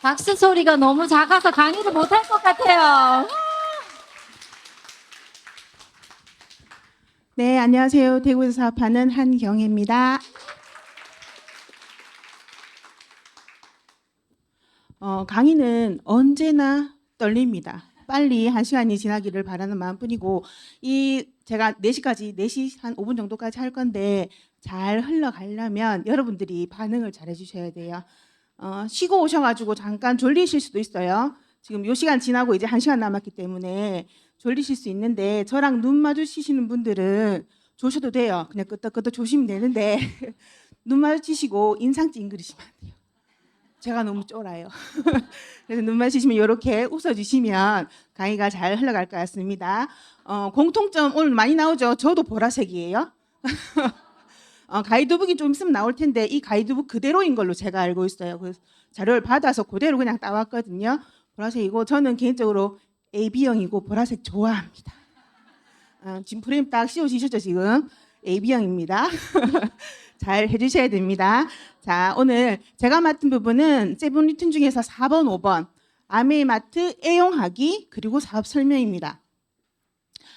박수 소리가 너무 작아서 강의를 못할 것 같아요. 네, 안녕하세요. 대구에서 사업하는 한경혜입니다. 강의는 언제나 떨립니다. 빨리 1시간이 지나기를 바라는 마음뿐이고, 제가 4시 한 5분 정도까지 할 건데 잘 흘러가려면 여러분들이 반응을 잘 해주셔야 돼요. 쉬고 오셔가지고 잠깐 졸리실 수도 있어요. 지금 요 시간 지나고 이제 1시간 남았기 때문에 졸리실 수 있는데, 저랑 눈 마주치시는 분들은 조셔도 돼요. 그냥 끄덕끄덕 조시면 되는데 눈 마주치시고 인상 찡그리시면 안 돼요. 제가 너무 쫄아요. 그래서 눈 마주치시면 이렇게 웃어주시면 강의가 잘 흘러갈 것 같습니다. 공통점 오늘 많이 나오죠. 저도 보라색이에요. 가이드북이 좀 있으면 나올 텐데 이 가이드북 그대로인 걸로 제가 알고 있어요. 그 자료를 받아서 그대로 그냥 따왔거든요. 보라색이고, 저는 개인적으로 AB형이고 보라색 좋아합니다. 지금 프레임 딱 씌워지셨죠? 지금 AB형입니다. 잘 해주셔야 됩니다. 자, 오늘 제가 맡은 부분은 세븐 리튼 중에서 4번, 5번 아메이마트 애용하기 그리고 사업 설명입니다.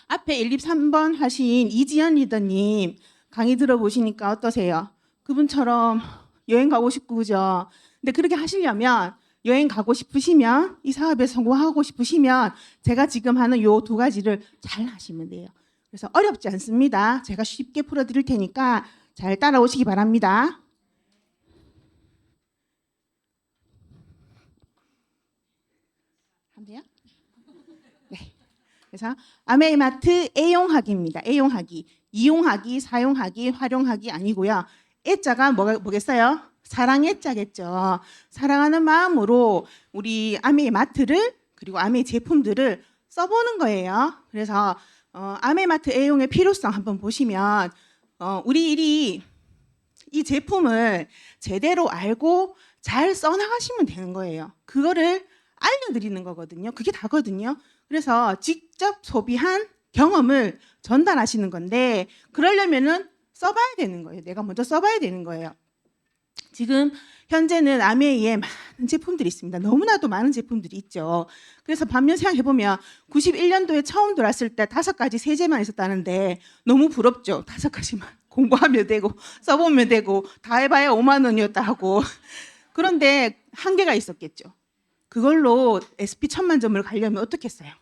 앞에 1, 2, 3번 하신 이지연 리더님 강의 들어보시니까 어떠세요? 그분처럼 여행 가고 싶고, 그죠? 근데 그렇게 하시려면, 여행 가고 싶으시면, 이 사업에 성공하고 싶으시면 제가 지금 하는 요 2가지를 잘 하시면 돼요. 그래서 어렵지 않습니다. 제가 쉽게 풀어드릴 테니까 잘 따라오시기 바랍니다. 하면 돼요? 네. 그래서 아메이마트 애용하기입니다. 애용하기. 이용하기, 사용하기, 활용하기 아니고요. 애자가 뭐겠어요? 사랑의 자겠죠. 사랑하는 마음으로 우리 아메이마트를 그리고 아메이 제품들을 써보는 거예요. 그래서 아메이마트 애용의 필요성 한번 보시면, 우리 이 제품을 제대로 알고 잘 써나가시면 되는 거예요. 그거를 알려드리는 거거든요. 그게 다거든요. 그래서 직접 소비한 경험을 전달하시는 건데, 그러려면은 써봐야 되는 거예요. 내가 먼저 써봐야 되는 거예요. 지금 현재는 아메이에 많은 제품들이 있습니다. 너무나도 많은 제품들이 있죠. 그래서 반면 생각해보면 91년도에 처음 들어왔을 때 5가지 세제만 있었다는데 너무 부럽죠. 5가지만 공부하면 되고 써보면 되고 다 해봐야 5만 원이었다 하고. 그런데 한계가 있었겠죠. 그걸로 SP 1000만 점을 가려면 어떻겠어요?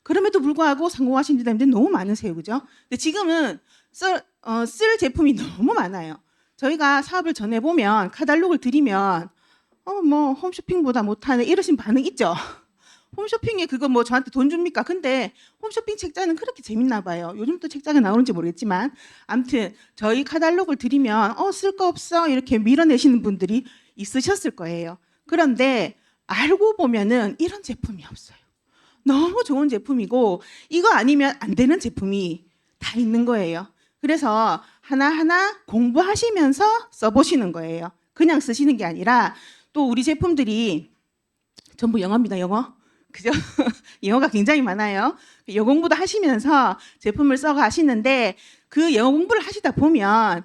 그럼에도 불구하고 성공하신 분들이 너무 많으세요. 그죠? 근데 지금은 쓸 제품이 너무 많아요. 저희가 사업을 전해보면, 카탈로그를 드리면 뭐 홈쇼핑보다 못하네 이러신 반응 있죠? 홈쇼핑에 그거 뭐 저한테 돈 줍니까? 근데 홈쇼핑 책자는 그렇게 재밌나 봐요. 요즘 또 책자가 나오는지 모르겠지만, 아무튼 저희 카탈로그를 드리면 쓸 거 없어 이렇게 밀어내시는 분들이 있으셨을 거예요. 그런데 알고 보면은 이런 제품이 없어요. 너무 좋은 제품이고 이거 아니면 안 되는 제품이 다 있는 거예요. 그래서 하나하나 공부하시면서 써보시는 거예요. 그냥 쓰시는 게 아니라, 또 우리 제품들이 전부 영어입니다. 영어. 그죠? 영어가 굉장히 많아요. 영어 공부도 하시면서 제품을 써가시는데, 그 영어 공부를 하시다 보면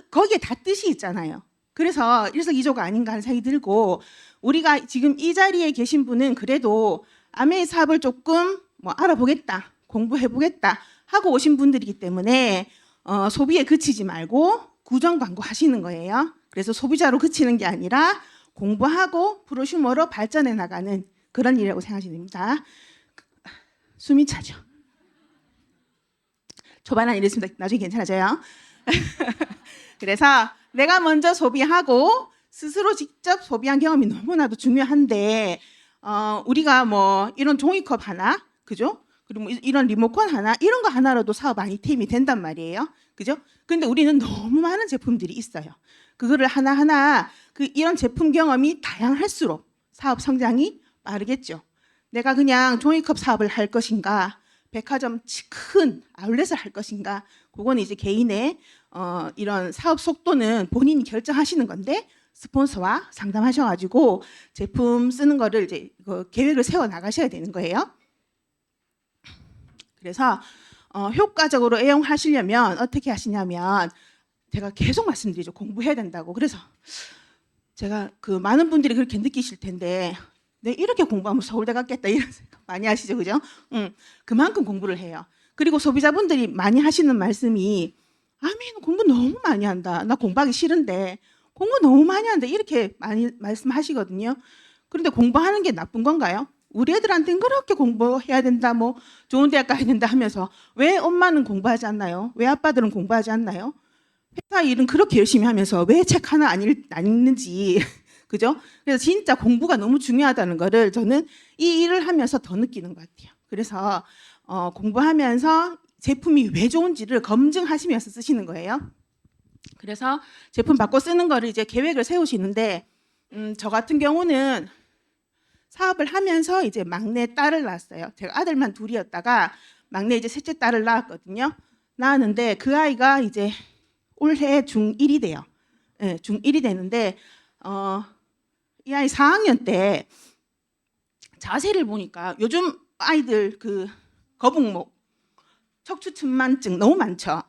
거기에 다 뜻이 있잖아요. 그래서 일석이조가 아닌가 하는 생각이 들고, 우리가 지금 이 자리에 계신 분은 그래도 아메이 사업을 조금 알아보겠다, 공부해보겠다 하고 오신 분들이기 때문에 소비에 그치지 말고 구정 광고 하시는 거예요. 그래서 소비자로 그치는 게 아니라 공부하고 프로슈머로 발전해 나가는 그런 일이라고 생각하시면 됩니다. 숨이 차죠. 초반은 이랬습니다. 나중에 괜찮아져요. 그래서 내가 먼저 소비하고 스스로 직접 소비한 경험이 너무나도 중요한데, 우리가 뭐 이런 종이컵 하나, 그죠? 그리고 뭐 이런 리모컨 하나, 이런 거 하나로도 사업 아이템이 된단 말이에요. 그죠? 근데 우리는 너무 많은 제품들이 있어요. 그거를 하나하나 이런 제품 경험이 다양할수록 사업 성장이 빠르겠죠. 내가 그냥 종이컵 사업을 할 것인가, 백화점 큰 아울렛을 할 것인가, 그거는 이제 개인의 이런 사업 속도는 본인이 결정하시는 건데, 스폰서와 상담하셔가지고 제품 쓰는 거를 이제 계획을 세워 나가셔야 되는 거예요. 그래서 효과적으로 애용하시려면 어떻게 하시냐면, 제가 계속 말씀드리죠. 공부해야 된다고. 그래서 제가 그 많은 분들이 그렇게 느끼실 텐데 내 이렇게 공부하면 서울대 갔겠다 이런 생각 많이 하시죠, 그죠? 그만큼 공부를 해요. 그리고 소비자분들이 많이 하시는 말씀이 아미는 공부 너무 많이 한다. 나 공부하기 싫은데 공부 너무 많이 한다. 이렇게 많이 말씀하시거든요. 그런데 공부하는 게 나쁜 건가요? 우리 애들한테는 그렇게 공부해야 된다, 뭐 좋은 대학 가야 된다 하면서 왜 엄마는 공부하지 않나요? 왜 아빠들은 공부하지 않나요? 회사 일은 그렇게 열심히 하면서 왜 책 하나 안 읽는지 그죠? 그래서 진짜 공부가 너무 중요하다는 거를 저는 이 일을 하면서 더 느끼는 것 같아요. 그래서 공부하면서 제품이 왜 좋은지를 검증하시면서 쓰시는 거예요. 그래서 제품 바꿔 쓰는 거를 이제 계획을 세우시는데 저 같은 경우는 사업을 하면서 이제 막내 딸을 낳았어요. 제가 아들만 둘이었다가 막내 이제 셋째 딸을 낳았거든요. 낳았는데 그 아이가 이제 올해 중1이 돼요. 네, 중1이 되는데 이 아이 4학년 때 자세를 보니까 요즘 아이들 그 거북목, 척추측만증 너무 많죠.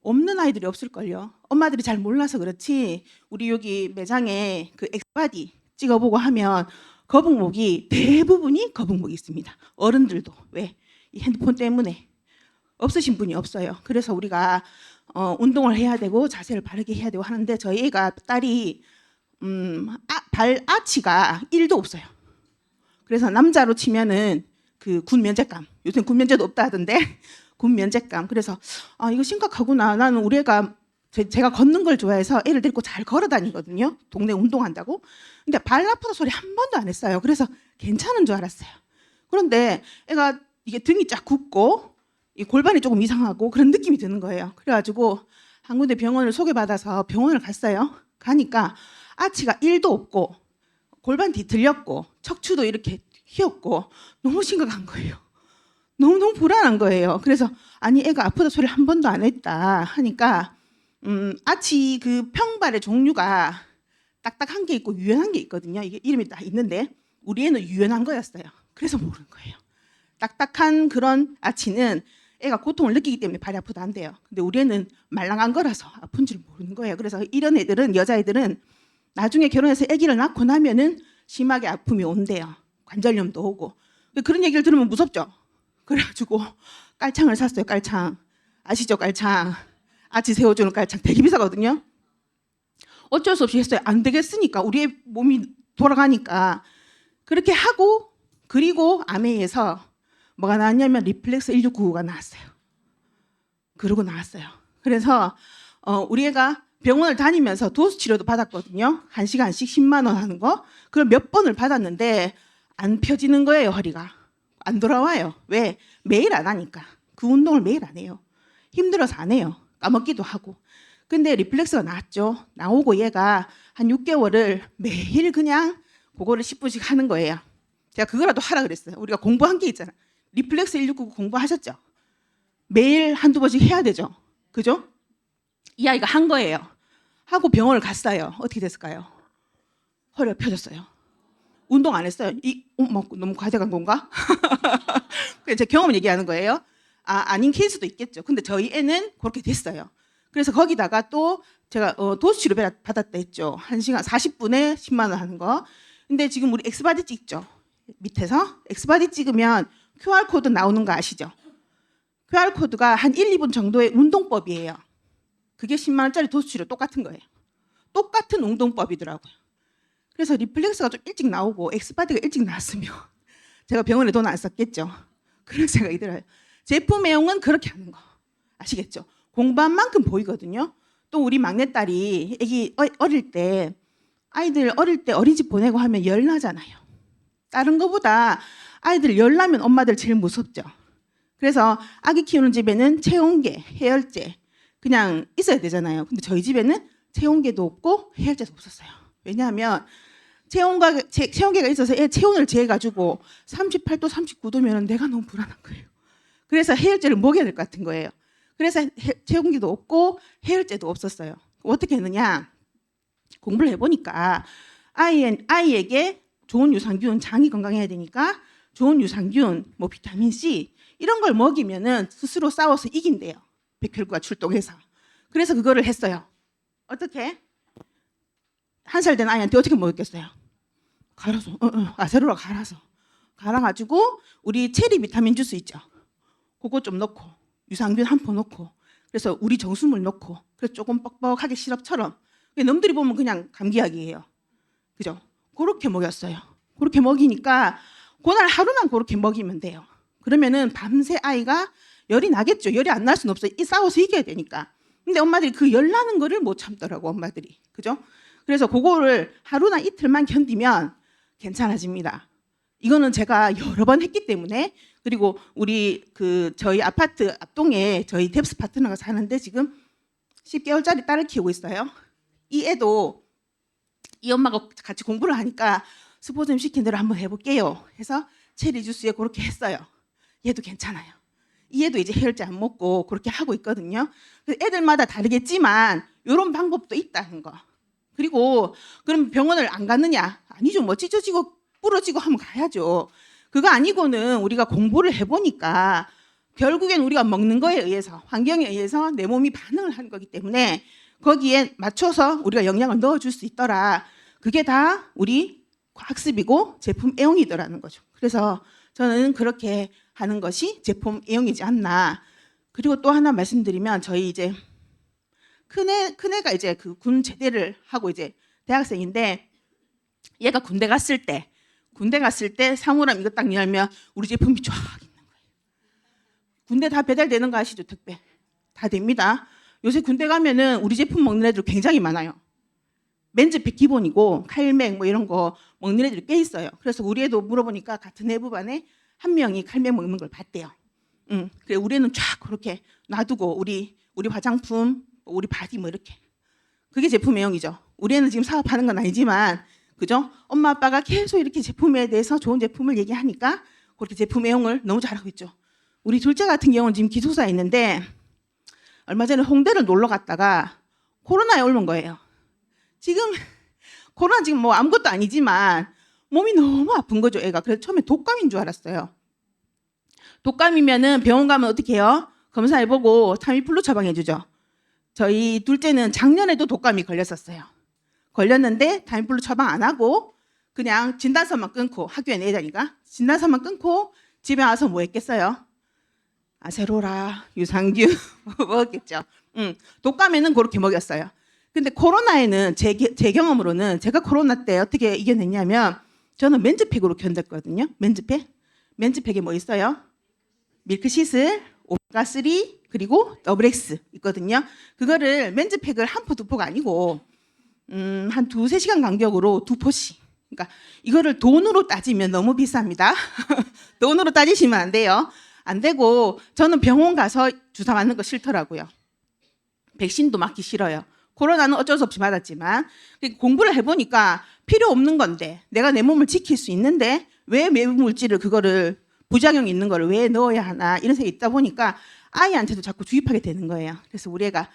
없는 아이들이 없을걸요. 엄마들이 잘 몰라서 그렇지 우리 여기 매장에 그 엑스바디 찍어보고 하면 거북목이 대부분이 거북목이 있습니다. 어른들도 왜? 이 핸드폰 때문에 없으신 분이 없어요. 그래서 우리가 운동을 해야 되고 자세를 바르게 해야 되고 하는데 저희 애가 딸이 발 아치가 1도 없어요. 그래서 남자로 치면은 그 군 면제감, 요새 군 면제도 없다 하던데 군 면제감. 그래서 이거 심각하구나. 나는 우리 애가 제가 걷는 걸 좋아해서 애를 데리고 잘 걸어 다니거든요. 동네 운동한다고. 근데 발 아프다 소리 한 번도 안 했어요. 그래서 괜찮은 줄 알았어요. 그런데 애가 이게 등이 쫙 굽고 이 골반이 조금 이상하고 그런 느낌이 드는 거예요. 그래가지고 한 군데 병원을 소개받아서 병원을 갔어요. 가니까 아치가 1도 없고 골반 뒤틀렸고 척추도 이렇게 휘었고 너무 심각한 거예요. 너무너무 불안한 거예요. 그래서 아니 애가 아프다 소리 한 번도 안 했다 하니까 아치 그 평발의 종류가 딱딱한 게 있고 유연한 게 있거든요. 이게 이름이 딱 있는데 우리 애는 유연한 거였어요. 그래서 모르는 거예요. 딱딱한 그런 아치는 애가 고통을 느끼기 때문에 발이 아프다 한대요. 근데 우리 애는 말랑한 거라서 아픈 줄 모르는 거예요. 그래서 이런 애들은 여자애들은 나중에 결혼해서 아기를 낳고 나면은 심하게 아픔이 온대요. 관절염도 오고. 그런 얘기를 들으면 무섭죠. 그래가지고 깔창을 샀어요. 깔창. 아시죠? 깔창. 아치 세워주는 깔창 되게 비싸거든요. 어쩔 수 없이 했어요. 안 되겠으니까 우리 의 몸이 돌아가니까 그렇게 하고 그리고 아메이에서 뭐가 나왔냐면 리플렉스 1699가 나왔어요. 그러고 나왔어요. 그래서 우리 애가 병원을 다니면서 도수 치료도 받았거든요. 1시간씩 10만 원 하는 거. 그걸 몇 번을 받았는데 안 펴지는 거예요. 허리가. 안 돌아와요. 왜? 매일 안 하니까. 그 운동을 매일 안 해요. 힘들어서 안 해요. 까먹기도 하고. 근데 리플렉스가 나왔죠. 나오고 얘가 한 6개월을 매일 그냥 그거를 10분씩 하는 거예요. 제가 그거라도 하라 그랬어요. 우리가 공부한 게 있잖아. 리플렉스 169 공부하셨죠? 매일 한두 번씩 해야 되죠. 그죠? 이 아이가 한 거예요. 하고 병원을 갔어요. 어떻게 됐을까요? 허리가 펴졌어요. 운동 안 했어요. 뭐, 너무 과대간 건가? 그냥 제 경험 얘기하는 거예요. 아닌 케이스도 있겠죠. 근데 저희 애는 그렇게 됐어요. 그래서 거기다가 또 제가 도수 치료 받았다 했죠. 1시간 40분에 10만 원 하는 거. 근데 지금 우리 엑스바디 찍죠. 밑에서 엑스바디 찍으면 QR코드 나오는 거 아시죠? QR코드가 한 1, 2분 정도의 운동법이에요. 그게 10만 원짜리 도수 치료 똑같은 거예요. 똑같은 운동법이더라고요. 그래서 리플렉스가 좀 일찍 나오고 엑스바디가 일찍 나왔으면 제가 병원에 돈 안 썼겠죠. 그런 생각이 들어요. 제품 애용은 그렇게 하는 거 아시겠죠? 공부한 만큼 보이거든요. 또 우리 막내딸이 애기 어릴 때 아이들 어릴 때 어린이집 보내고 하면 열나잖아요. 다른 거보다 아이들 열나면 엄마들 제일 무섭죠. 그래서 아기 키우는 집에는 체온계, 해열제 그냥 있어야 되잖아요. 근데 저희 집에는 체온계도 없고 해열제도 없었어요. 왜냐하면 체온계가 있어서 애 체온을 재가지고 38도, 39도면 내가 너무 불안한 거예요. 그래서 해열제를 먹여야 될 것 같은 거예요. 그래서 체온계도 없고 해열제도 없었어요. 어떻게 했느냐? 공부를 해보니까 아이에게 좋은 유산균, 장이 건강해야 되니까 좋은 유산균, 뭐 비타민 C 이런 걸 먹이면은 스스로 싸워서 이긴대요. 백혈구가 출동해서. 그래서 그거를 했어요. 어떻게? 한 살 된 아이한테 어떻게 먹였겠어요? 갈아서, 아세로라 갈아가지고 우리 체리 비타민 주스 있죠. 그거 좀 넣고 유산균 한 포 넣고 그래서 우리 정수물 넣고 그래서 조금 뻑뻑하게 시럽처럼 남들이 보면 그냥 감기약이에요. 그죠? 그렇게 먹였어요. 그렇게 먹이니까 그날 하루만 그렇게 먹이면 돼요. 그러면은 밤새 아이가 열이 나겠죠. 열이 안 날 수는 없어요. 싸워서 이겨야 되니까. 근데 엄마들이 그 열 나는 거를 못 참더라고 엄마들이. 그죠? 그래서 그거를 하루나 이틀만 견디면 괜찮아집니다. 이거는 제가 여러 번 했기 때문에 그리고 우리 저희 아파트 앞동에 저희 뎁스 파트너가 사는데 지금 10개월짜리 딸을 키우고 있어요. 이 애도 이 엄마가 같이 공부를 하니까 스포 좀 시킨 대로 한번 해볼게요. 해서 체리 주스에 그렇게 했어요. 얘도 괜찮아요. 이 애도 이제 해열제 안 먹고 그렇게 하고 있거든요. 애들마다 다르겠지만 이런 방법도 있다는 거. 그리고 그럼 병원을 안 갔느냐? 아니죠. 뭐 찢어지고 부러지고 하면 가야죠. 그거 아니고는 우리가 공부를 해보니까 결국엔 우리가 먹는 거에 의해서 환경에 의해서 내 몸이 반응을 하는 거기 때문에 거기에 맞춰서 우리가 영양을 넣어줄 수 있더라. 그게 다 우리 학습이고 제품 애용이더라는 거죠. 그래서 저는 그렇게 하는 것이 제품 애용이지 않나. 그리고 또 하나 말씀드리면 저희 이제 큰애가 이제 그 군 제대를 하고 이제 대학생인데 얘가 군대 갔을 때 상호람 이거 딱 열면 우리 제품이 쫙 있는 거예요. 군대 다 배달되는 거 아시죠? 택배 다 됩니다. 요새 군대 가면은 우리 제품 먹는 애들 굉장히 많아요. 맨즈팩 기본이고 칼맥 뭐 이런 거 먹는 애들이 꽤 있어요. 그래서 우리 애도 물어보니까 같은 애부반에 한 명이 칼맥 먹는 걸 봤대요. 그래 우리 애는 쫙 그렇게 놔두고 우리 화장품, 우리 바디 뭐 이렇게 그게 제품 애용이죠. 우리 애는 지금 사업하는 건 아니지만 그죠? 엄마 아빠가 계속 이렇게 제품에 대해서 좋은 제품을 얘기하니까 그렇게 제품 애용을 너무 잘하고 있죠. 우리 둘째 같은 경우는 지금 기숙사에 있는데 얼마 전에 홍대를 놀러 갔다가 코로나에 옮은 거예요. 지금 코로나 지금 뭐 아무것도 아니지만 몸이 너무 아픈 거죠, 애가. 그래서 처음에 독감인 줄 알았어요. 독감이면은 병원 가면 어떻게 해요? 검사해보고 타미플루 처방해주죠. 저희 둘째는 작년에도 독감이 걸렸었어요. 걸렸는데 타미플루 처방 안 하고 그냥 진단서만 끊고 학교에 내다니까 진단서만 끊고 집에 와서 뭐 했겠어요? 아세로라, 유산균 먹었겠죠. 독감에는 그렇게 먹였어요. 근데 코로나에는 제 경험으로는 제가 코로나 때 어떻게 이겨냈냐면 저는 맨즈팩으로 견뎠거든요. 맨즈팩에 뭐 있어요? 밀크시슬, 오메가3 그리고 더블엑스 있거든요. 그거를 맨즈팩을 한 포, 두 포가 아니고 한 2-3시간 간격으로 2포씩. 그러니까 이거를 돈으로 따지면 너무 비쌉니다. 돈으로 따지시면 안 돼요. 안 되고 저는 병원 가서 주사 맞는 거 싫더라고요. 백신도 맞기 싫어요. 코로나는 어쩔 수 없이 맞았지만 공부를 해보니까 필요 없는 건데 내가 내 몸을 지킬 수 있는데 왜 외부 물질을 그거를 부작용이 있는 거를 왜 넣어야 하나 이런 생각이 있다 보니까 아이한테도 자꾸 주입하게 되는 거예요. 그래서 우리 애가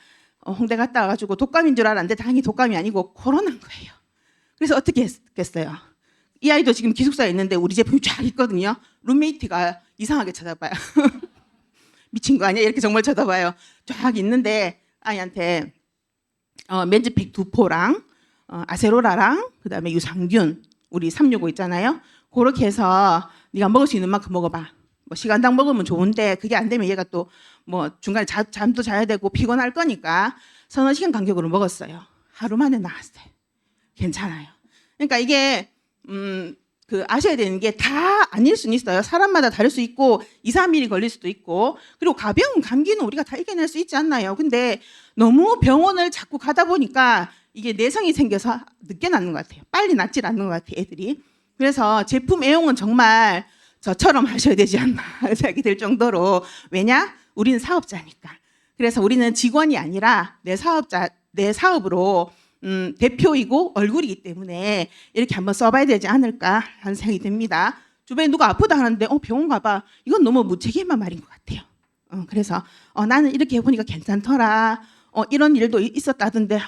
홍대 갔다 와가지고 독감인 줄 알았는데 다행히 독감이 아니고 코로나인 거예요. 그래서 어떻게 했겠어요? 이 아이도 지금 기숙사에 있는데 우리 제품이 쫙 있거든요. 룸메이트가 이상하게 쳐다봐요. 미친 거 아니야? 이렇게 정말 쳐다봐요. 쫙 있는데 아이한테 맨즈팩 2포랑 아세로라랑 그다음에 유산균 우리 365 있잖아요. 그렇게 해서 네가 먹을 수 있는 만큼 먹어봐. 뭐 시간당 먹으면 좋은데 그게 안 되면 얘가 또 뭐 중간에 잠도 자야 되고 피곤할 거니까 3-4시간 간격으로 먹었어요. 하루 만에 나았어요. 괜찮아요. 그러니까 이게 아셔야 되는 게 다 아닐 수는 있어요. 사람마다 다를 수 있고 2-3일이 걸릴 수도 있고 그리고 가벼운 감기는 우리가 다 이겨낼 수 있지 않나요? 근데 너무 병원을 자꾸 가다 보니까 이게 내성이 생겨서 늦게 낫는 것 같아요. 빨리 낫질 않는 것 같아요, 애들이. 그래서 제품 애용은 정말 저처럼 하셔야 되지 않나 생각이 들 정도로 왜냐? 우리는 사업자니까. 그래서 우리는 직원이 아니라 내 사업으로 대표이고 얼굴이기 때문에 이렇게 한번 써봐야 되지 않을까 하는 생각이 듭니다. 주변에 누가 아프다 하는데 병원 가봐. 이건 너무 무책임한 말인 것 같아요. 그래서 나는 이렇게 해보니까 괜찮더라. 이런 일도 있었다던데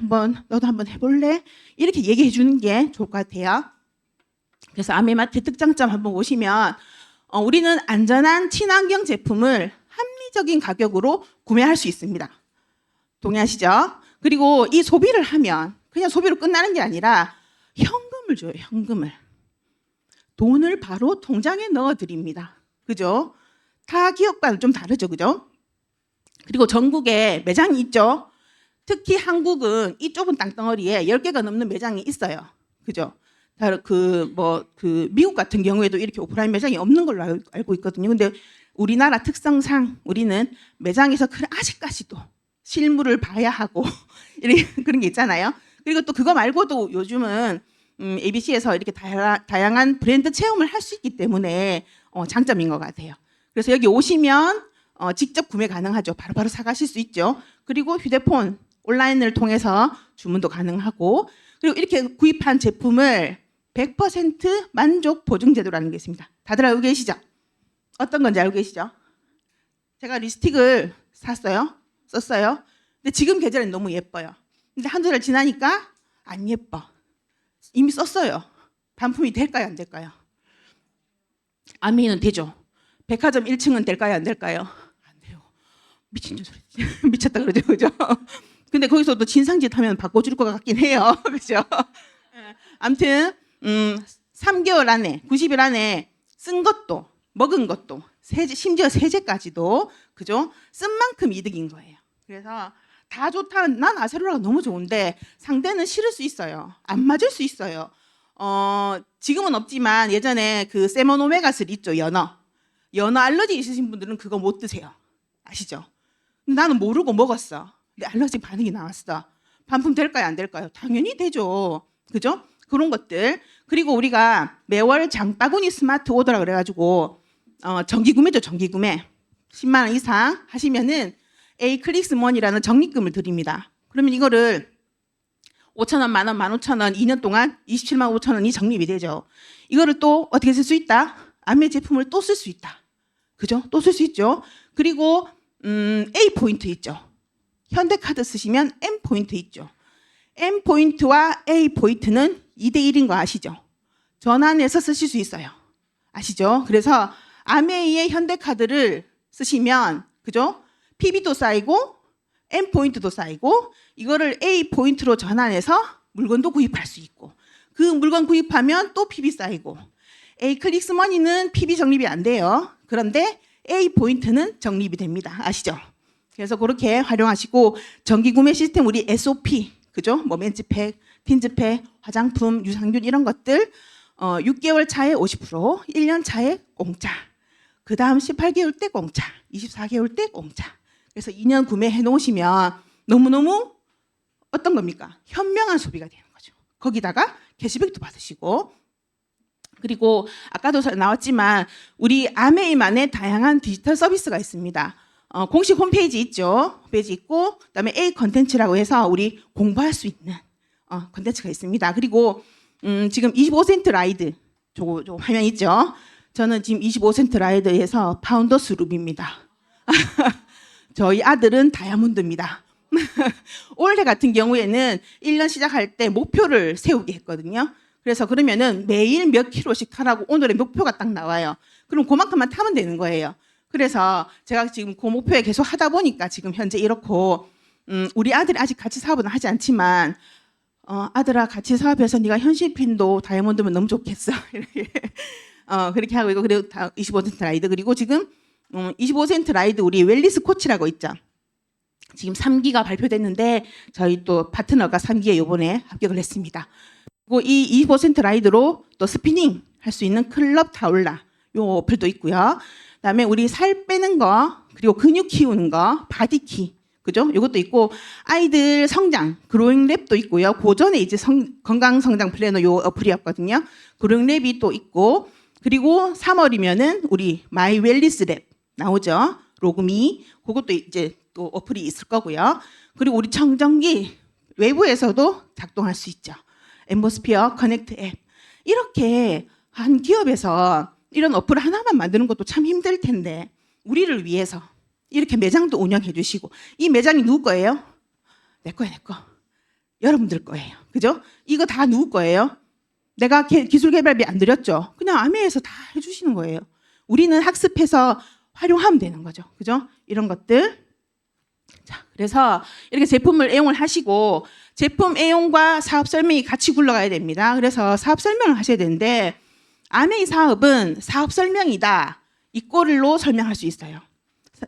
너도 한번 해볼래? 이렇게 얘기해 주는 게 좋을 것 같아요. 그래서 아메마트 특장점 한번 보시면 우리는 안전한 친환경 제품을 합리적인 가격으로 구매할 수 있습니다. 동의하시죠? 그리고 이 소비를 하면 그냥 소비로 끝나는 게 아니라 현금을 줘요. 현금을. 돈을 바로 통장에 넣어드립니다. 그죠? 타 기업과는 좀 다르죠. 그죠? 그리고 전국에 매장이 있죠. 특히 한국은 이 좁은 땅덩어리에 10개가 넘는 매장이 있어요. 그죠? 미국 같은 경우에도 이렇게 오프라인 매장이 없는 걸로 알고 있거든요. 근데 우리나라 특성상 우리는 매장에서 아직까지도 실물을 봐야 하고 그런 게 있잖아요. 그리고 또 그거 말고도 요즘은 ABC에서 이렇게 다양한 브랜드 체험을 할 수 있기 때문에 장점인 것 같아요. 그래서 여기 오시면 직접 구매 가능하죠. 바로바로 사가실 수 있죠. 그리고 휴대폰, 온라인을 통해서 주문도 가능하고, 그리고 이렇게 구입한 제품을 100% 만족 보증 제도라는 게 있습니다. 다들 알고 계시죠? 어떤 건지 알고 계시죠? 제가 립스틱을 썼어요. 근데 지금 계절엔 너무 예뻐요. 근데 한두 달 지나니까 안 예뻐. 이미 썼어요. 반품이 될까요, 안 될까요? 아메이는 되죠. 백화점 1층은 될까요, 안 될까요? 안 돼요. 미친 소리. 미쳤다 그러죠, 그죠? 근데 거기서도 진상짓 하면 바꿔줄 것 같긴 해요, 그죠? 아무튼 3개월 안에, 90일 안에 쓴 것도, 먹은 것도, 심지어 세제까지도, 그죠? 쓴 만큼 이득인 거예요. 그래서 다 좋다는, 난 아세로라가 너무 좋은데 상대는 싫을 수 있어요. 안 맞을 수 있어요. 지금은 없지만 예전에 그 세몬 오메가3 있죠, 연어 알러지 있으신 분들은 그거 못 드세요. 아시죠? 근데 나는 모르고 먹었어. 근데 알러지 반응이 나왔어. 반품 될까요, 안 될까요? 당연히 되죠. 그죠? 그런 것들. 그리고 우리가 매월 장바구니 스마트 오더라 그래가지고 정기 구매죠, 정기 구매. 10만 원 이상 하시면은 A 클릭스머니라는 적립금을 드립니다. 그러면 이거를 5천 원, 만 원, 15,000원 2년 동안 27만 5천 원이 적립이 되죠. 이거를 또 어떻게 쓸 수 있다? 아메 제품을 또 쓸 수 있다. 그죠? 또 쓸 수 있죠. 그리고 A 포인트 있죠. 현대카드 쓰시면 M 포인트 있죠. M 포인트와 A 포인트는 2대1인 거 아시죠? 전환해서 쓰실 수 있어요. 아시죠? 그래서 아메이의 현대카드를 쓰시면, 그죠? PB도 쌓이고 M 포인트도 쌓이고, 이거를 A 포인트로 전환해서 물건도 구입할 수 있고, 그 물건 구입하면 또 PB 쌓이고, A 클릭스머니는 PB 적립이 안 돼요. 그런데 A 포인트는 적립이 됩니다. 아시죠? 그래서 그렇게 활용하시고, 정기 구매 시스템 우리 SOP, 그죠? 뭐 멘즈팩, 틴즈팩, 화장품, 유산균 이런 것들 6개월 차에 50%, 1년 차에 공짜. 그 다음 18개월 때 공짜, 24개월 때 공짜. 그래서 2년 구매해 놓으시면 너무너무 어떤 겁니까? 현명한 소비가 되는 거죠. 거기다가 캐시백도 받으시고, 그리고 아까도 나왔지만 우리 아메이만의 다양한 디지털 서비스가 있습니다. 공식 홈페이지 있죠. 홈페이지 있고, 그다음에 A 컨텐츠라고 해서 우리 공부할 수 있는 컨텐츠가 있습니다. 그리고 지금 25센트 라이드 저 화면 있죠. 저는 지금 25센트 라이드에서 파운더스 룹입니다. 저희 아들은 다이아몬드입니다. 올해 같은 경우에는 1년 시작할 때 목표를 세우게 했거든요. 그래서 그러면은 매일 몇 킬로씩 타라고 오늘의 목표가 딱 나와요. 그럼 그만큼만 타면 되는 거예요. 그래서 제가 지금 그 목표에 계속 하다 보니까 지금 현재 이렇고, 우리 아들이 아직 같이 사업은 하지 않지만, 아들아 같이 사업해서 네가 현실핀도 다이아몬드면 너무 좋겠어. 이렇게 그렇게 하고 있고, 그리고 25센트 라이드, 그리고 지금 25센트 라이드 우리 웰리스 코치라고 있죠. 지금 3기가 발표됐는데 저희 또 파트너가 3기에 이번에 합격을 했습니다. 그리고 이 25센트 라이드로 또 스피닝 할 수 있는 클럽 타올라 요 어플도 있고요. 그다음에 우리 살 빼는 거, 그리고 근육 키우는 거, 바디키, 그죠? 이것도 있고, 아이들 성장 그로잉 랩도 있고요. 고전에 이제 건강 성장 플래너 요 어플이었거든요. 그로잉 랩이 또 있고, 그리고 3월이면은 우리 마이 웰리스 랩 나오죠. 로그미, 그것도 이제 또 어플이 있을 거고요. 그리고 우리 청정기 외부에서도 작동할 수 있죠. 엠버스피어 커넥트 앱. 이렇게 한 기업에서 이런 어플 하나만 만드는 것도 참 힘들 텐데, 우리를 위해서 이렇게 매장도 운영해 주시고, 이 매장이 누구 거예요? 내 거예요, 내 거. 여러분들 거예요. 그죠? 이거 다 누구 거예요? 내가 기술 개발비 안 들였죠? 그냥 아메에서 다 해주시는 거예요. 우리는 학습해서 활용하면 되는 거죠. 그죠? 이런 것들. 자, 그래서 이렇게 제품을 애용을 하시고 제품 애용과 사업 설명이 같이 굴러가야 됩니다. 그래서 사업 설명을 하셔야 되는데 아메이 사업은 사업 설명이다. 이 꼴로 설명할 수 있어요.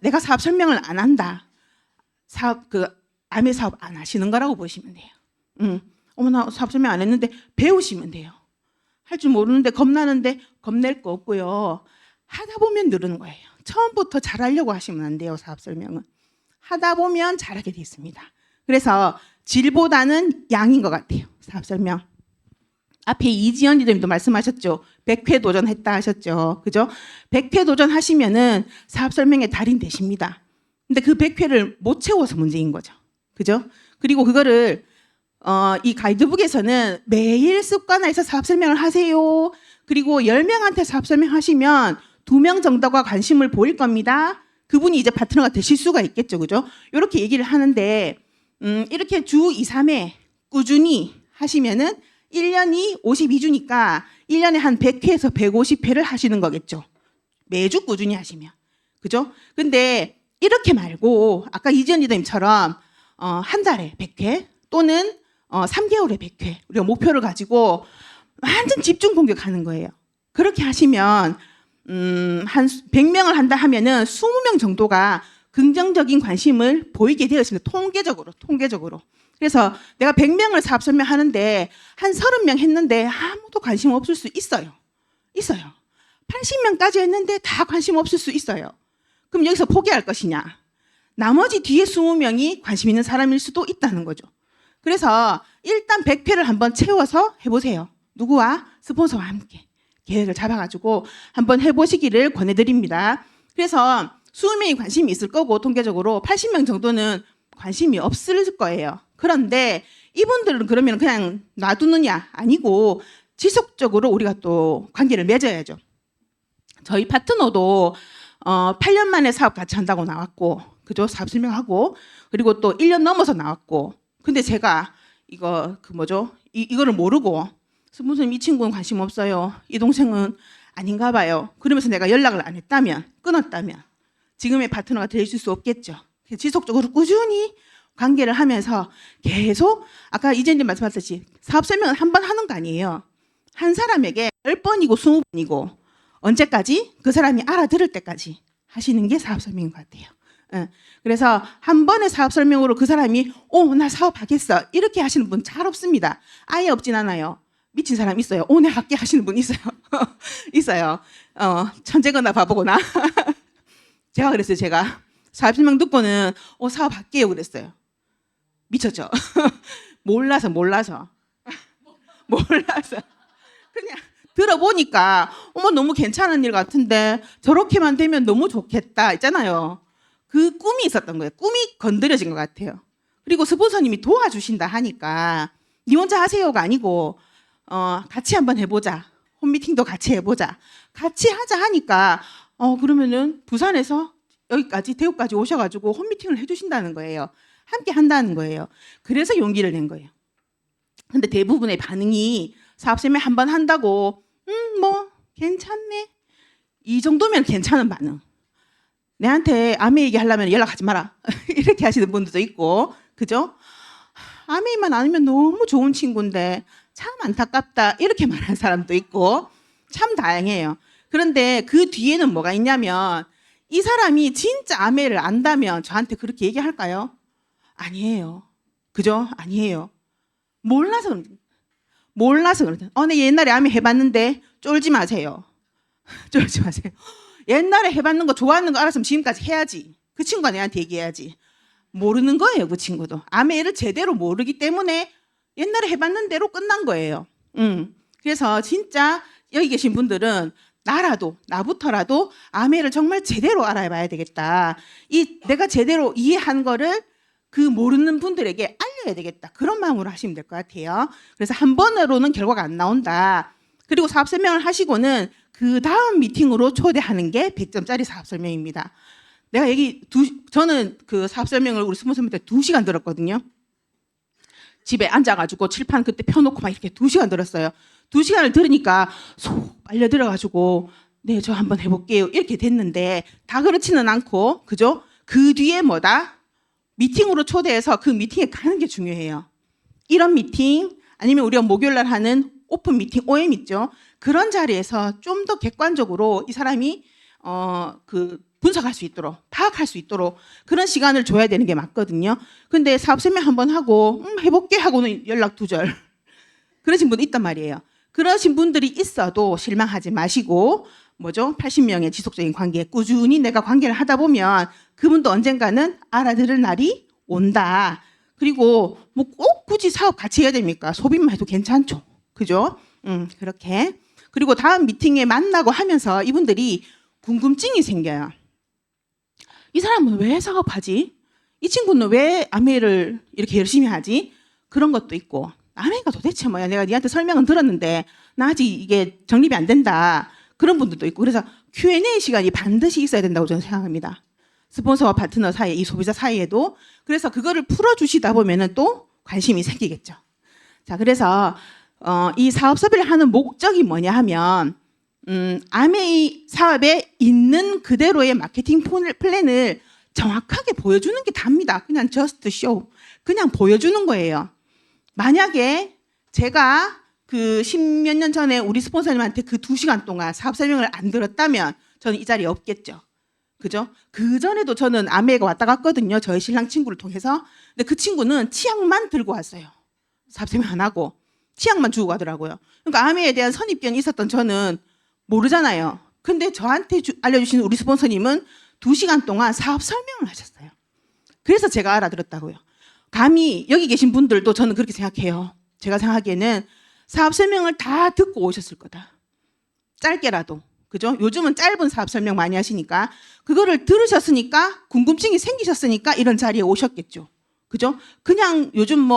내가 사업 설명을 안 한다. 아메이 사업 안 하시는 거라고 보시면 돼요. 어머 나 사업 설명 안 했는데 배우시면 돼요. 할 줄 모르는데 겁나는데 겁낼 거 없고요. 하다 보면 늘는 거예요. 처음부터 잘하려고 하시면 안 돼요. 사업 설명은. 하다 보면 잘하게 돼 있습니다. 그래서 질보다는 양인 것 같아요. 사업 설명. 앞에 이지연 리더님도 말씀하셨죠. 100회 도전했다 하셨죠. 그죠? 100회 도전하시면은 사업 설명의 달인 되십니다. 근데 그 100회를 못 채워서 문제인 거죠. 그죠? 그리고 그거를 이 가이드북에서는 매일 습관화해서 사업 설명을 하세요. 그리고 10명한테 사업 설명하시면 2명 정도가 관심을 보일 겁니다. 그분이 이제 파트너가 되실 수가 있겠죠. 그죠? 이렇게 얘기를 하는데 이렇게 주 2, 3회 꾸준히 하시면은 1년이 52주니까 1년에 한 100회에서 150회를 하시는 거겠죠. 매주 꾸준히 하시면. 그죠? 근데 이렇게 말고 아까 이지연 리더님처럼 한 달에 100회 또는 3개월에 100회 우리가 목표를 가지고 완전 집중 공격하는 거예요. 그렇게 하시면 한 100명을 한다 하면은 20명 정도가 긍정적인 관심을 보이게 되어 있습니다. 통계적으로. 그래서 내가 100명을 사업 설명하는데 한 30명 했는데 아무도 관심 없을 수 있어요. 80명까지 했는데 다 관심 없을 수 있어요. 그럼 여기서 포기할 것이냐? 나머지 뒤에 20명이 관심 있는 사람일 수도 있다는 거죠. 그래서 일단 100회를 한번 채워서 해보세요. 누구와? 스폰서와 함께 계획을 잡아가지고 한번 해보시기를 권해드립니다. 그래서 20명이 관심이 있을 거고 통계적으로 80명 정도는 관심이 없을 거예요. 그런데 이분들은 그러면 그냥 놔두느냐? 아니고 지속적으로 우리가 또 관계를 맺어야죠. 저희 파트너도 8년 만에 사업 같이 한다고 나왔고, 그죠? 사업 설명하고, 그리고 또 1년 넘어서 나왔고, 근데 제가 이거를 모르고 스폰서님 이 친구는 관심 없어요. 이 동생은 아닌가 봐요. 그러면서 내가 연락을 안 했다면, 끊었다면 지금의 파트너가 될 수 없겠죠. 지속적으로 꾸준히 관계를 하면서 계속 아까 이재님 말씀하셨듯이 사업 설명은 한 번 하는 거 아니에요. 한 사람에게 10번이고 20번이고 언제까지? 그 사람이 알아들을 때까지 하시는 게 사업 설명인 것 같아요. 그래서 한 번의 사업 설명으로 그 사람이 나 사업하겠어 이렇게 하시는 분 잘 없습니다. 아예 없진 않아요. 미친 사람 있어요. 내가 할게 하시는 분 있어요. 있어요. 천재거나 바보거나. 제가 그랬어요. 제가 사업 설명 듣고는 사업할게요 그랬어요. 미쳤죠. 몰라서 그냥 들어보니까 너무 괜찮은 일 같은데 저렇게만 되면 너무 좋겠다 있잖아요. 그 꿈이 있었던 거예요. 꿈이 건드려진 것 같아요. 그리고 스폰서님이 도와주신다 하니까 니 혼자 하세요가 아니고 같이 한번 해보자. 홈미팅도 같이 해보자. 같이 하자 하니까 그러면은 부산에서 여기까지 대구까지 오셔가지고 홈미팅을 해주신다는 거예요. 함께 한다는 거예요. 그래서 용기를 낸 거예요. 근데 대부분의 반응이 사업설명 한번 한다고 괜찮네. 이 정도면 괜찮은 반응. 내한테 아메 얘기하려면 연락하지 마라. 이렇게 하시는 분들도 있고, 그죠? 아메이만 아니면 너무 좋은 친구인데 참 안타깝다. 이렇게 말하는 사람도 있고, 참 다양해요. 그런데 그 뒤에는 뭐가 있냐면 이 사람이 진짜 아메를 안다면 저한테 그렇게 얘기할까요? 아니에요. 그죠? 아니에요. 몰라서 그러죠. 내 옛날에 아메 해봤는데 쫄지 마세요. 쫄지 마세요. 옛날에 해봤는 거 좋아하는 거 알았으면 지금까지 해야지. 그 친구가 내한테 얘기해야지. 모르는 거예요. 그 친구도. 아메를 제대로 모르기 때문에 옛날에 해봤는 대로 끝난 거예요. 그래서 진짜 여기 계신 분들은 나부터라도 아메를 정말 제대로 알아봐야 되겠다. 내가 제대로 이해한 거를 그 모르는 분들에게 알려야 되겠다. 그런 마음으로 하시면 될 것 같아요. 그래서 한 번으로는 결과가 안 나온다. 그리고 사업 설명을 하시고는 그 다음 미팅으로 초대하는 게 100점짜리 사업 설명입니다. 저는 그 사업 설명을 우리 스폰서님한테 2시간 들었거든요. 집에 앉아가지고 칠판 그때 펴놓고 막 이렇게 2시간 들었어요. 2시간을 들으니까 속 빨려들어가지고 네, 저 한번 해볼게요. 이렇게 됐는데 다 그렇지는 않고, 그죠? 그 뒤에 미팅으로 초대해서 그 미팅에 가는 게 중요해요. 이런 미팅 아니면 우리가 목요일 날 하는 오픈 미팅, OM 있죠. 그런 자리에서 좀 더 객관적으로 이 사람이 분석할 수 있도록, 파악할 수 있도록 그런 시간을 줘야 되는 게 맞거든요. 근데 사업 설명 한번 하고 해볼게 하고는 연락 두절 그러신 분 있단 말이에요. 그러신 분들이 있어도 실망하지 마시고 80명의 지속적인 관계, 꾸준히 내가 관계를 하다 보면 그분도 언젠가는 알아들을 날이 온다. 그리고 꼭 굳이 사업 같이 해야 됩니까? 소비만 해도 괜찮죠. 그죠? 그렇게. 그리고 다음 미팅에 만나고 하면서 이분들이 궁금증이 생겨요. 이 사람은 왜 사업하지? 이 친구는 왜 아메이를 이렇게 열심히 하지? 그런 것도 있고, 아메이가 도대체 뭐야? 내가 니한테 설명은 들었는데 나 아직 이게 정립이 안 된다. 그런 분들도 있고. 그래서 Q&A 시간이 반드시 있어야 된다고 저는 생각합니다. 스폰서와 파트너 사이에, 이 소비자 사이에도. 그래서 그거를 풀어주시다 보면은 또 관심이 생기겠죠. 자, 그래서 이 사업 섭외를 하는 목적이 뭐냐 하면 아메이 사업에 있는 그대로의 마케팅 플랜을 정확하게 보여주는 게 답니다. 그냥 just show. 그냥 보여주는 거예요. 만약에 제가 그 10몇 년 전에 우리 스폰서님한테 그 2시간 동안 사업 설명을 안 들었다면 저는 이 자리에 없겠죠. 그죠? 그 전에도 저는 아메이가 왔다 갔거든요. 저희 신랑 친구를 통해서. 근데 그 친구는 치약만 들고 왔어요. 사업 설명 안 하고. 치약만 주고 가더라고요. 그러니까 아메이에 대한 선입견이 있었던 저는 모르잖아요. 근데 저한테 알려주신 우리 스폰서님은 2시간 동안 사업 설명을 하셨어요. 그래서 제가 알아들었다고요. 감히 여기 계신 분들도 저는 그렇게 생각해요. 제가 생각하기에는 사업 설명을 다 듣고 오셨을 거다. 짧게라도. 그죠? 요즘은 짧은 사업 설명 많이 하시니까 그거를 들으셨으니까 궁금증이 생기셨으니까 이런 자리에 오셨겠죠. 그죠? 그냥 요즘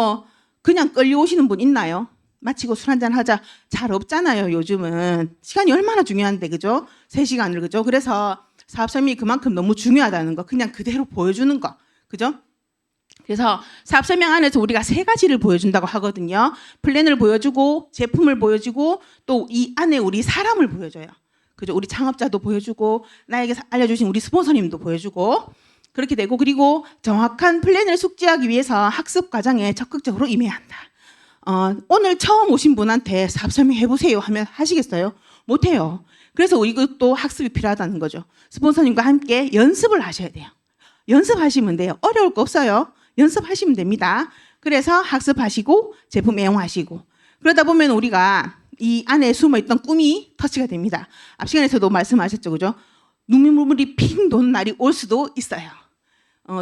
그냥 끌려오시는 분 있나요? 마치고 술 한잔 하자. 잘 없잖아요, 요즘은. 시간이 얼마나 중요한데, 그죠? 3시간을, 그죠? 그래서 사업 설명이 그만큼 너무 중요하다는 거. 그냥 그대로 보여주는 거. 그죠? 그래서 사업 설명 안에서 우리가 3가지를 보여준다고 하거든요. 플랜을 보여주고, 제품을 보여주고, 또 이 안에 우리 사람을 보여줘요. 그죠? 우리 창업자도 보여주고, 나에게 알려주신 우리 스폰서님도 보여주고, 그렇게 되고, 그리고 정확한 플랜을 숙지하기 위해서 학습 과정에 적극적으로 임해야 한다. 오늘 처음 오신 분한테 사업 설명해보세요 하면 하시겠어요? 못해요. 그래서 이것도 학습이 필요하다는 거죠. 스폰서님과 함께 연습을 하셔야 돼요. 연습하시면 돼요. 어려울 거 없어요. 연습하시면 됩니다. 그래서 학습하시고 제품 애용하시고 그러다 보면 우리가 이 안에 숨어있던 꿈이 터치가 됩니다. 앞 시간에서도 말씀하셨죠, 그죠? 눈물이 핑 도는 날이 올 수도 있어요.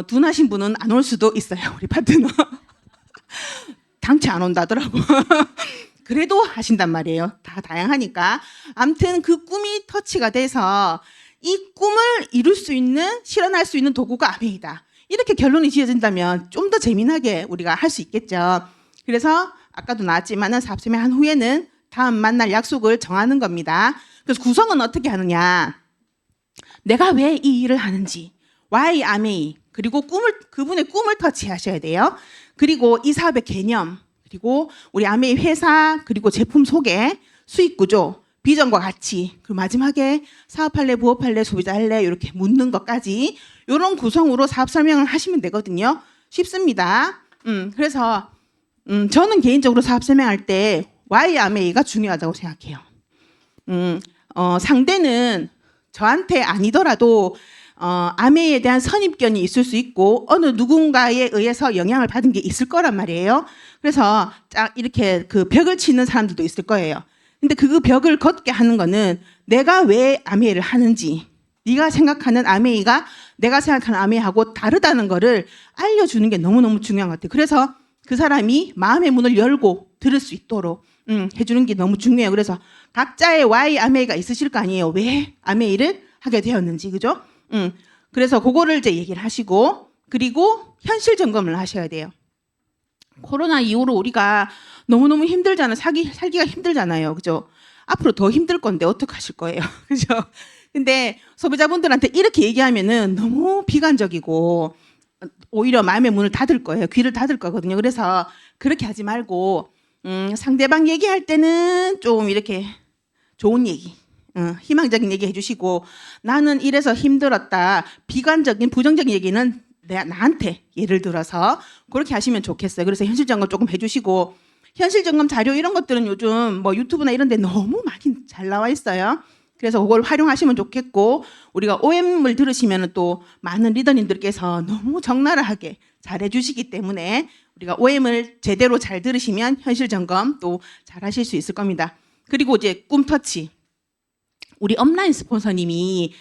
둔하신 분은 안 올 수도 있어요, 우리 파트너. 당최 안 온다더라고. 그래도 하신단 말이에요. 다 다양하니까. 아무튼 그 꿈이 터치가 돼서 이 꿈을 이룰 수 있는, 실현할 수 있는 도구가 아메이다. 이렇게 결론이 지어진다면 좀 더 재미나게 우리가 할 수 있겠죠. 그래서 아까도 나왔지만은 사업 설명한 후에는 다음 만날 약속을 정하는 겁니다. 그래서 구성은 어떻게 하느냐. 내가 왜 이 일을 하는지, why 아메이, 그리고 그분의 꿈을 터치하셔야 돼요. 그리고 이 사업의 개념, 그리고 우리 아메이 회사, 그리고 제품 소개, 수익 구조, 비전과 가치, 그리고 마지막에 사업할래, 부업할래, 소비자할래 이렇게 묻는 것까지 이런 구성으로 사업 설명을 하시면 되거든요. 쉽습니다. 그래서 저는 개인적으로 사업 설명할 때 why 아메이가 중요하다고 생각해요. 상대는 저한테 아니더라도 아메이에 대한 선입견이 있을 수 있고 어느 누군가에 의해서 영향을 받은 게 있을 거란 말이에요. 그래서 딱 이렇게 그 벽을 치는 사람들도 있을 거예요. 근데 그 벽을 걷게 하는 거는 내가 왜 아메이를 하는지, 네가 생각하는 아메이가 내가 생각하는 아메이하고 다르다는 거를 알려주는 게 너무너무 중요한 것 같아요. 그래서 그 사람이 마음의 문을 열고 들을 수 있도록 해주는 게 너무 중요해요. 그래서 각자의 why 아메이가 있으실 거 아니에요. 왜 아메이를 하게 되었는지, 그죠? 그래서 그거를 이제 얘기를 하시고, 그리고 현실 점검을 하셔야 돼요. 코로나 이후로 우리가 너무너무 힘들잖아요. 살기가 힘들잖아요. 그죠? 앞으로 더 힘들 건데 어떡하실 거예요. 그죠? 근데 소비자분들한테 이렇게 얘기하면은 너무 비관적이고 오히려 마음의 문을 닫을 거예요. 귀를 닫을 거거든요. 그래서 그렇게 하지 말고 상대방 얘기할 때는 좀 이렇게 좋은 얘기, 희망적인 얘기 해주시고, 나는 이래서 힘들었다, 비관적인 부정적인 얘기는 나한테 예를 들어서 그렇게 하시면 좋겠어요. 그래서 현실 점검 조금 해주시고 현실 점검 자료 이런 것들은 요즘 뭐 유튜브나 이런 데 너무 많이 잘 나와 있어요. 그래서 그걸 활용하시면 좋겠고 우리가 OM을 들으시면 또 많은 리더님들께서 너무 적나라하게 잘 해주시기 때문에 우리가 OM을 제대로 잘 들으시면 현실 점검 또 잘 하실 수 있을 겁니다. 그리고 이제 꿈터치 우리 업라인 스폰서님이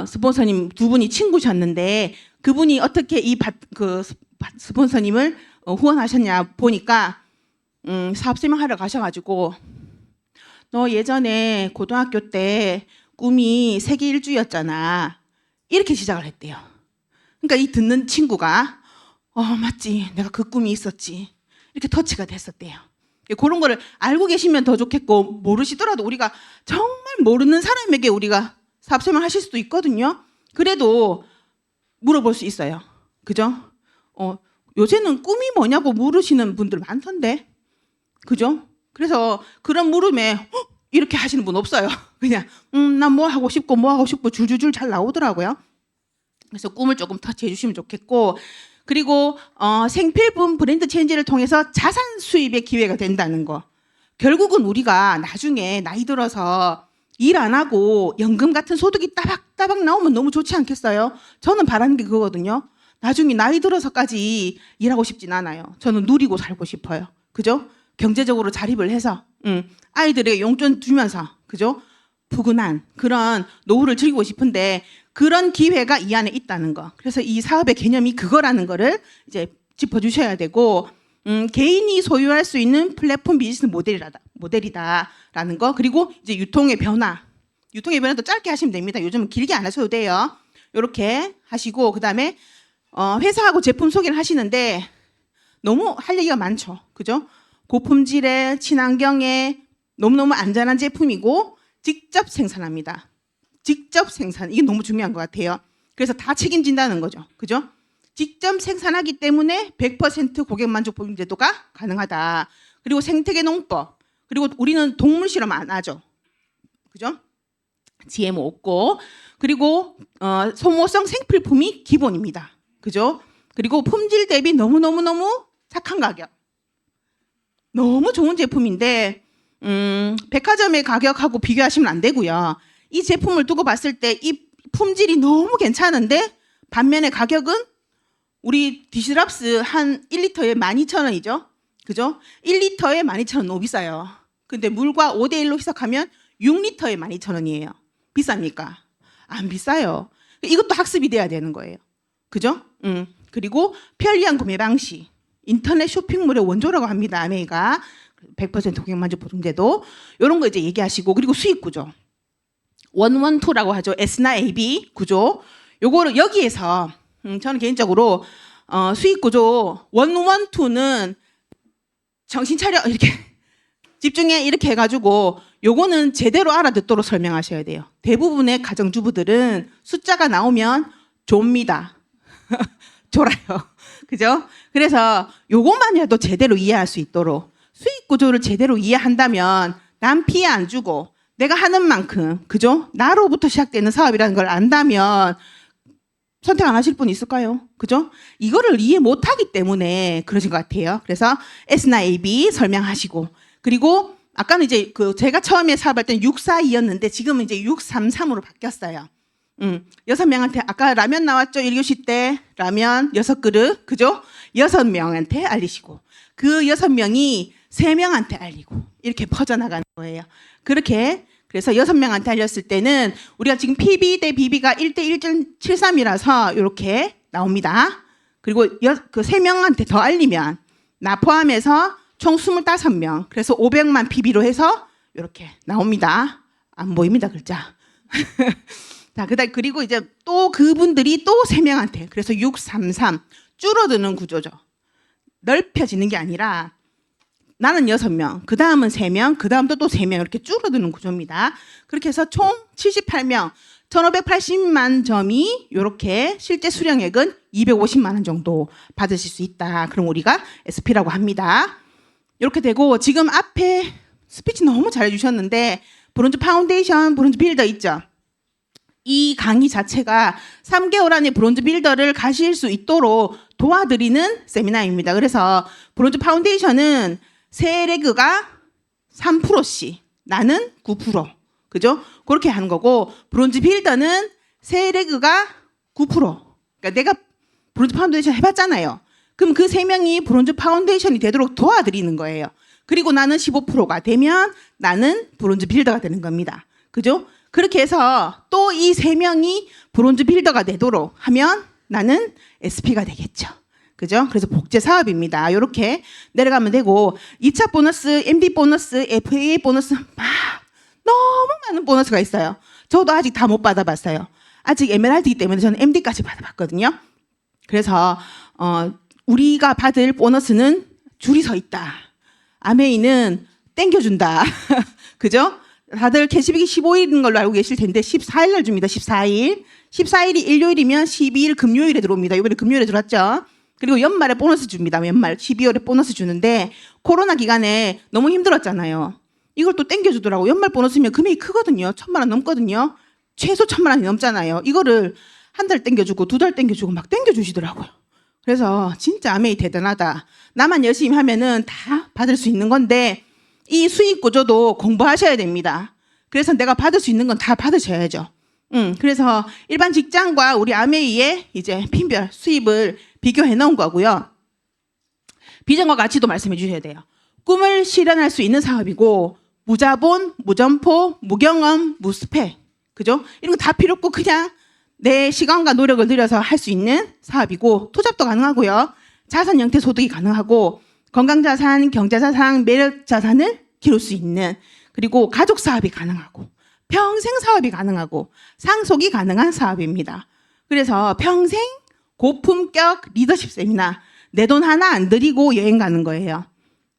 스폰서님 두 분이 친구셨는데 그분이 어떻게 스폰서님을 후원하셨냐 보니까 사업 설명하러 가셔가지고 너 예전에 고등학교 때 꿈이 세계 일주였잖아. 이렇게 시작을 했대요. 그러니까 이 듣는 친구가 맞지. 내가 그 꿈이 있었지. 이렇게 터치가 됐었대요. 그런 거를 알고 계시면 더 좋겠고 모르시더라도 우리가 정말 모르는 사람에게 우리가 사업 설명하실 수도 있거든요. 그래도 물어볼 수 있어요. 그죠? 요새는 꿈이 뭐냐고 물으시는 분들 많던데. 그죠? 그래서 그런 물음에 이렇게 하시는 분 없어요. 그냥 난 뭐 하고 싶고 줄줄줄 잘 나오더라고요. 그래서 꿈을 조금 터치해 주시면 좋겠고 그리고 생필품 브랜드 체인지를 통해서 자산 수입의 기회가 된다는 거. 결국은 우리가 나중에 나이 들어서 일 안 하고 연금 같은 소득이 따박따박 나오면 너무 좋지 않겠어요? 저는 바라는 게 그거거든요. 나중에 나이 들어서까지 일하고 싶진 않아요. 저는 누리고 살고 싶어요. 그죠? 경제적으로 자립을 해서 아이들에게 용돈 주면서 그죠? 푸근한 그런 노후를 즐기고 싶은데 그런 기회가 이 안에 있다는 거. 그래서 이 사업의 개념이 그거라는 거를 이제 짚어주셔야 되고 개인이 소유할 수 있는 플랫폼 비즈니스 모델이다라는 거. 그리고 이제 유통의 변화도 짧게 하시면 됩니다. 요즘은 길게 안 하셔도 돼요. 이렇게 하시고 그다음에 회사하고 제품 소개를 하시는데 너무 할 얘기가 많죠. 그죠? 고품질의 친환경에 너무너무 안전한 제품이고 직접 생산합니다. 직접 생산. 이게 너무 중요한 것 같아요. 그래서 다 책임진다는 거죠. 그죠? 직접 생산하기 때문에 100% 고객 만족 보증 제도가 가능하다. 그리고 생태계 농법. 그리고 우리는 동물 실험 안 하죠. 그죠? GMO 없고. 그리고 소모성 생필품이 기본입니다. 그죠? 그리고 품질 대비 너무너무너무 착한 가격. 너무 좋은 제품인데 백화점의 가격하고 비교하시면 안 되고요. 이 제품을 두고 봤을 때 이 품질이 너무 괜찮은데 반면에 가격은 우리 디시랍스 한 1리터에 12,000원이죠. 그죠? 1리터에 12,000원 너무 비싸요. 근데 물과 5대1로 희석하면 6리터에 12,000원이에요. 비쌉니까? 안 비싸요. 이것도 학습이 돼야 되는 거예요. 그죠? 그리고 편리한 구매 방식. 인터넷 쇼핑몰의 원조라고 합니다. 아메이가 100% 고객 만족 보증제도 이런 거 이제 얘기하시고 그리고 수익 구조 112라고 하죠. S나 AB 구조 요거를 여기에서 저는 개인적으로 수익 구조 112는 정신 차려 이렇게 집중해 이렇게 해가지고 요거는 제대로 알아듣도록 설명하셔야 돼요. 대부분의 가정주부들은 숫자가 나오면 좁니다. 졸아요. 그죠? 그래서 요것만이라도 제대로 이해할 수 있도록 수익 구조를 제대로 이해한다면 남 피해 안 주고 내가 하는 만큼 그죠? 나로부터 시작되는 사업이라는 걸 안다면 선택 안 하실 분 있을까요? 그죠? 이거를 이해 못하기 때문에 그러신 것 같아요. 그래서 S나 AB 설명하시고 그리고 아까는 이제 제가 처음에 사업할 때는 642였는데 지금은 이제 633으로 바뀌었어요. 6명한테 아까 라면 나왔죠? 1교시 때 라면 6그릇 그죠? 6명한테 알리시고 그 6명이 3명한테 알리고 이렇게 퍼져나가는 거예요. 그렇게 그래서 6명한테 알렸을 때는 우리가 지금 PB 대 BB가 1대 1.73이라서 이렇게 나옵니다. 그리고 그 3명한테 더 알리면 나 포함해서 총 25명 그래서 500만 PB로 해서 이렇게 나옵니다. 안 보입니다 글자. 자, 그리고 이제 또 그분들이 또 3명한테 그래서 633 줄어드는 구조죠. 넓혀지는 게 아니라 나는 6명, 그 다음은 3명, 그 다음도 또 3명 이렇게 줄어드는 구조입니다. 그렇게 해서 총 78명, 1,580만 점이 이렇게 실제 수령액은 250만 원 정도 받으실 수 있다. 그럼 우리가 SP라고 합니다. 이렇게 되고 지금 앞에 스피치 너무 잘해주셨는데 브론즈 파운데이션, 브론즈 빌더 있죠? 이 강의 자체가 3개월 안에 브론즈 빌더를 가실 수 있도록 도와드리는 세미나입니다. 그래서 브론즈 파운데이션은 세 레그가 3%씩, 나는 9%, 그죠? 그렇게 하는 거고, 브론즈 빌더는 세 레그가 9%. 그러니까 내가 브론즈 파운데이션 해봤잖아요. 그럼 그 세 명이 브론즈 파운데이션이 되도록 도와드리는 거예요. 그리고 나는 15%가 되면 나는 브론즈 빌더가 되는 겁니다. 그죠? 그렇게 해서 또 이 세 명이 브론즈 빌더가 되도록 하면 나는 SP가 되겠죠. 그죠? 그래서 복제 사업입니다. 이렇게 내려가면 되고 2차 보너스, MD 보너스, FAA 보너스 막 너무 많은 보너스가 있어요. 저도 아직 다 못 받아봤어요. 아직 에메랄드이기 때문에 저는 MD까지 받아봤거든요. 그래서 우리가 받을 보너스는 줄이 서 있다. 아메이는 땡겨준다. 그죠? 다들 캐시백이 15일인 걸로 알고 계실 텐데 14일 날 줍니다. 14일. 14일이 일요일이면 12일 금요일에 들어옵니다. 이번에 금요일에 들어왔죠. 그리고 연말에 보너스 줍니다. 연말 12월에 보너스 주는데 코로나 기간에 너무 힘들었잖아요. 이걸 또 땡겨주더라고. 연말 보너스면 금액이 크거든요. 1,000만 원 넘거든요. 최소 1,000만 원이 넘잖아요. 이거를 한 달 땡겨주고 2달 땡겨주고 막 땡겨주시더라고요. 그래서 진짜 아메이 대단하다. 나만 열심히 하면은 다 받을 수 있는 건데 이 수익 구조도 공부하셔야 됩니다. 그래서 내가 받을 수 있는 건 다 받으셔야죠. 그래서 일반 직장과 우리 아메이의 이제 핀별 수입을 비교해 놓은 거고요. 비전과 가치도 말씀해 주셔야 돼요. 꿈을 실현할 수 있는 사업이고 무자본, 무점포, 무경험, 무스펙, 그죠? 이런 거 다 필요 없고 그냥 내 시간과 노력을 들여서 할 수 있는 사업이고 투잡도 가능하고요. 자산 형태 소득이 가능하고 건강자산, 경제자산, 매력자산을 기를 수 있는 그리고 가족 사업이 가능하고 평생 사업이 가능하고 상속이 가능한 사업입니다. 그래서 평생 고품격 리더십 세미나 내 돈 하나 안 들이고 여행 가는 거예요.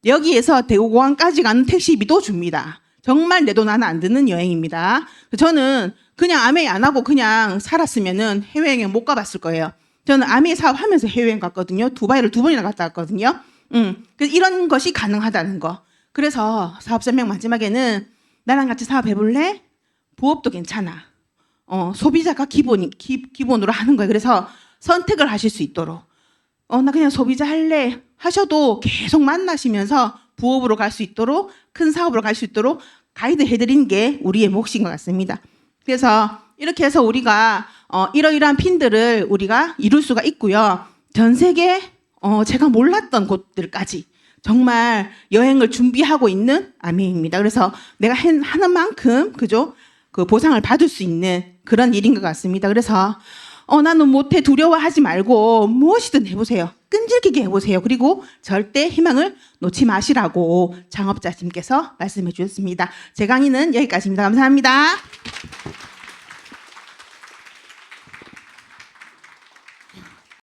여기에서 대구공항까지 가는 택시비도 줍니다. 정말 내 돈 하나 안 드는 여행입니다. 저는 그냥 아메이 안 하고 그냥 살았으면은 해외여행 못 가봤을 거예요. 저는 아메이 사업하면서 해외여행 갔거든요. 두바이를 2번이나 갔다 왔거든요. 그래서 이런 것이 가능하다는 거. 그래서 사업 설명 마지막에는 나랑 같이 사업해볼래? 부업도 괜찮아. 소비자가 기본으로 하는 거예요. 그래서 선택을 하실 수 있도록. 나 그냥 소비자 할래 하셔도 계속 만나시면서 부업으로 갈 수 있도록 큰 사업으로 갈 수 있도록 가이드 해드리는 게 우리의 몫인 것 같습니다. 그래서 이렇게 해서 우리가 이러이러한 핀들을 우리가 이룰 수가 있고요. 전 세계 제가 몰랐던 곳들까지 정말 여행을 준비하고 있는 아메이입니다. 그래서 내가 하는 만큼 그죠? 그 보상을 받을 수 있는 그런 일인 것 같습니다. 그래서 나는 못해 두려워하지 말고 무엇이든 해보세요. 끈질기게 해보세요. 그리고 절대 희망을 놓지 마시라고 창업자님께서 말씀해 주셨습니다. 제 강의는 여기까지입니다. 감사합니다.